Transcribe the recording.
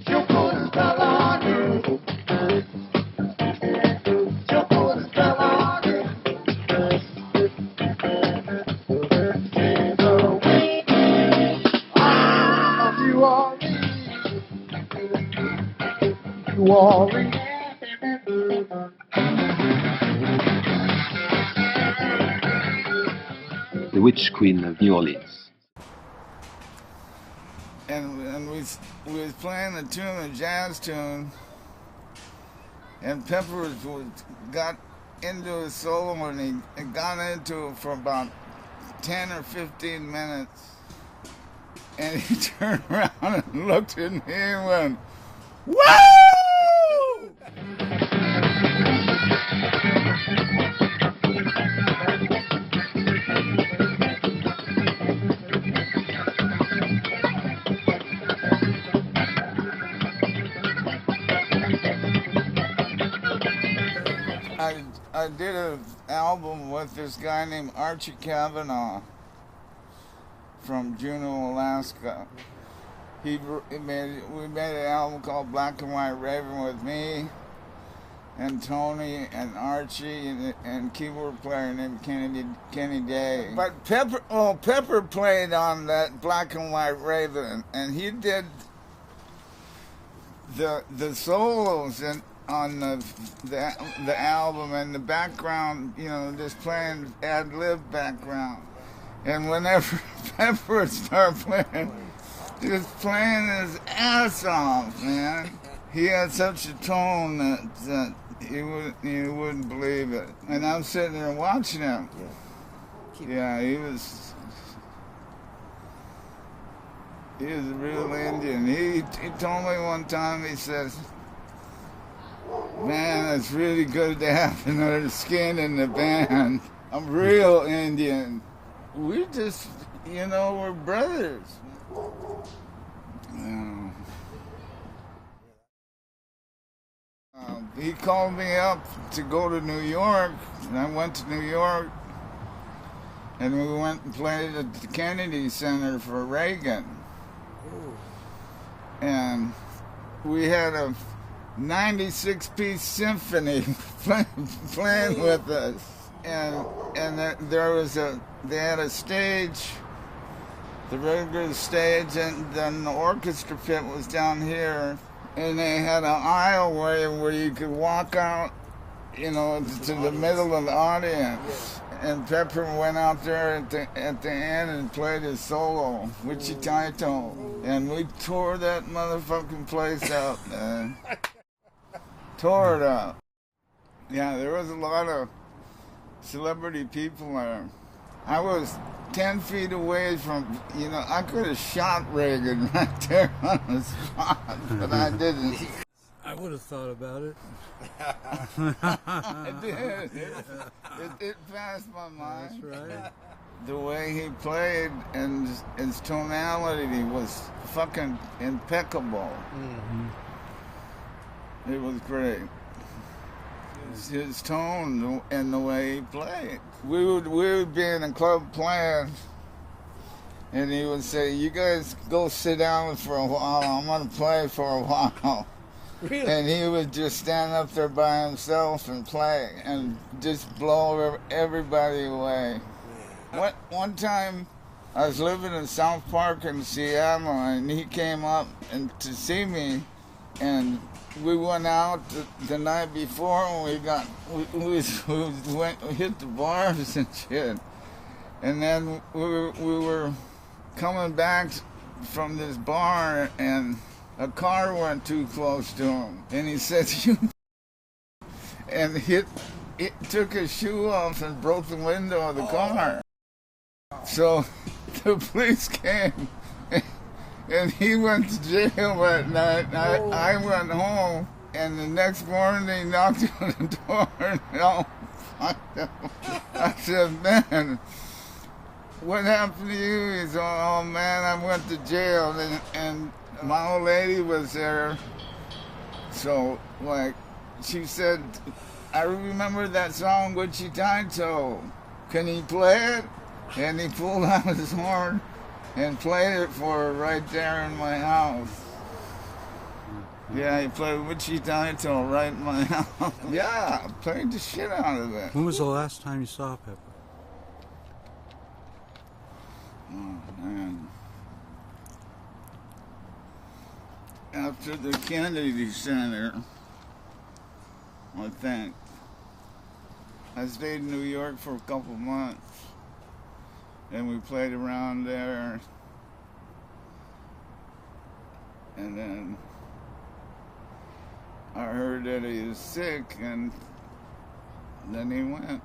The Witch Queen of New Orleans. And we was playing the tune, a jazz tune, and Pepper got into a solo, and he got into it for about 10 or 15 minutes, and he turned around and looked at me and went, "Woo!" I did an album with this guy named Archie Kavanaugh from Juneau, Alaska. We made an album called Black and White Raven with me and Tony and Archie and keyboard player named Kenny Day. But Pepper played on that Black and White Raven, and he did the solos on the album, and the background, just playing ad-lib background. And whenever Pepper would start playing, just playing his ass off, man. He had such a tone that you wouldn't believe it. And I'm sitting there watching him. Yeah, he was a real Indian. He told me one time, he says, "Man, it's really good to have another skin in the band. I'm real Indian." We just, we're brothers. He called me up to go to New York, and I went to New York, and we went and played at the Kennedy Center for Reagan. And we had a 96-piece symphony playing with us, and they had a stage, the regular stage, and then the orchestra pit was down here, and they had an aisleway where you could walk out, to the middle of the audience. And Pepper went out there at the end and played his solo, Wichitaito, and we tore that motherfucking place out, man. Tore it up. Yeah, there was a lot of celebrity people there. I was 10 feet away from, I could have shot Reagan right there on the spot, but I didn't. I would have thought about it. I did. It passed my mind. That's right. The way he played and his tonality was fucking impeccable. Mm-hmm. It was great. His tone and the way he played. We would be in a club playing, and he would say, "You guys go sit down for a while. I'm gonna play for a while." Really? And he would just stand up there by himself and play and just blow everybody away. One time, I was living in South Park in Seattle, and he came up to see me, and we went out the night before, and we hit the bars and shit. And then we were coming back from this bar, and a car went too close to him, and he said, and it took his shoe off and broke the window of the car. So the police came, and he went to jail that night. I went home, and the next morning he knocked on the door, and I said, "Man, what happened to you?" He said, "Oh man, I went to jail, and my old lady was there." So, she said, "I remember that song, Wichitaito. Can you play it?" And he pulled out his horn and played it for her right there in my house. Yeah, he played Wichita until right in my house. Yeah, played the shit out of it. When was the last time you saw Pepper? Oh, man. After the Kennedy Center, I think. I stayed in New York for a couple months, and we played around there, and then I heard that he was sick, and then he went.